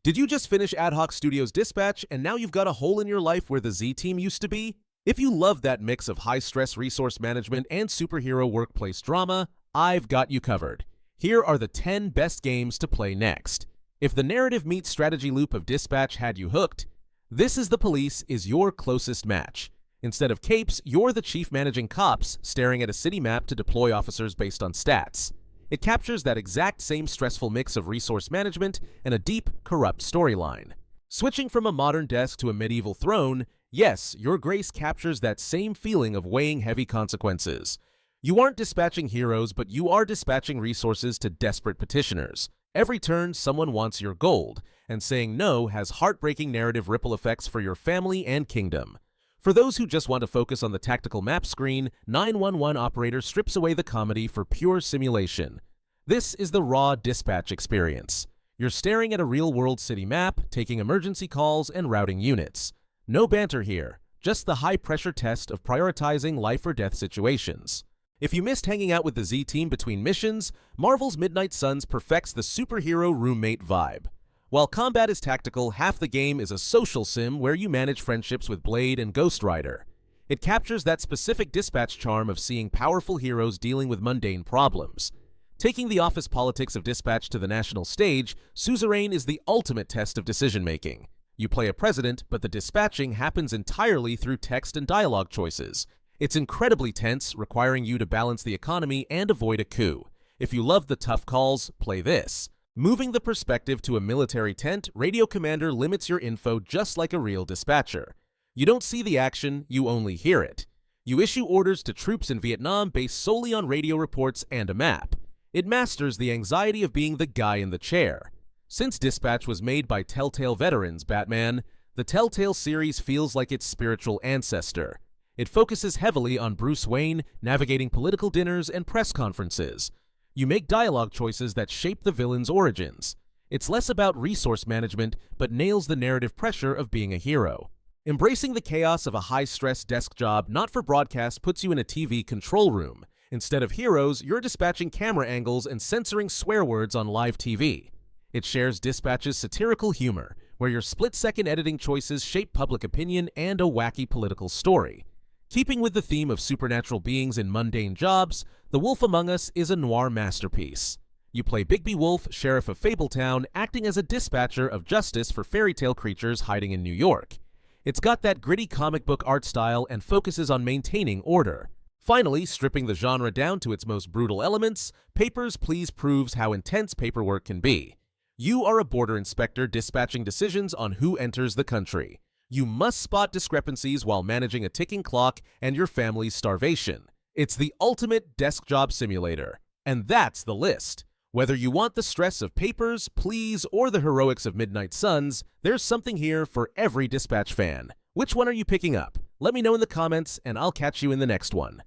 Did you just finish AdHoc Studios Dispatch and now you've got a hole in your life where the Z team used to be? If you love that mix of high-stress resource management and superhero workplace drama, I've got you covered. Here are the 10 best games to play next. If the narrative meets strategy loop of Dispatch had you hooked, This Is the Police is your closest match. Instead of capes, you're the chief managing cops staring at a city map to deploy officers based on stats. It captures that exact same stressful mix of resource management and a deep, corrupt storyline. Switching from a modern desk to a medieval throne, yes, your grace captures that same feeling of weighing heavy consequences. You aren't dispatching heroes, but you are dispatching resources to desperate petitioners. Every turn, someone wants your gold, and saying no has heartbreaking narrative ripple effects for your family and kingdom. For those who just want to focus on the tactical map screen, 911 Operator strips away the comedy for pure simulation. This is the raw dispatch experience. You're staring at a real-world city map, taking emergency calls, and routing units. No banter here, just the high-pressure test of prioritizing life-or-death situations. If you missed hanging out with the Z team between missions, Marvel's Midnight Suns perfects the superhero roommate vibe. While combat is tactical, half the game is a social sim where you manage friendships with Blade and Ghost Rider. It captures that specific dispatch charm of seeing powerful heroes dealing with mundane problems. Taking the office politics of dispatch to the national stage, Suzerain is the ultimate test of decision-making. You play a president, but the dispatching happens entirely through text and dialogue choices. It's incredibly tense, requiring you to balance the economy and avoid a coup. If you love the tough calls, play this. Moving the perspective to a military tent, Radio Commander limits your info just like a real dispatcher. You don't see the action, you only hear it. You issue orders to troops in Vietnam based solely on radio reports and a map. It masters the anxiety of being the guy in the chair. Since Dispatch was made by Telltale veterans, Batman, the Telltale series feels like its spiritual ancestor. It focuses heavily on Bruce Wayne navigating political dinners and press conferences. You make dialogue choices that shape the villain's origins. It's less about resource management, but nails the narrative pressure of being a hero. Embracing the chaos of a high-stress desk job not for broadcast puts you in a TV control room. Instead of heroes, you're dispatching camera angles and censoring swear words on live TV. It shares Dispatch's satirical humor, where your split-second editing choices shape public opinion and a wacky political story. Keeping with the theme of supernatural beings in mundane jobs, The Wolf Among Us is a noir masterpiece. You play Bigby Wolf, Sheriff of Fabletown, acting as a dispatcher of justice for fairy tale creatures hiding in New York. It's got that gritty comic book art style and focuses on maintaining order. Finally, stripping the genre down to its most brutal elements, Papers, Please proves how intense paperwork can be. You are a border inspector dispatching decisions on who enters the country. You must spot discrepancies while managing a ticking clock and your family's starvation. It's the ultimate desk job simulator. And that's the list. Whether you want the stress of Papers, Please, or the heroics of Midnight Suns, there's something here for every Dispatch fan. Which one are you picking up? Let me know in the comments, and I'll catch you in the next one.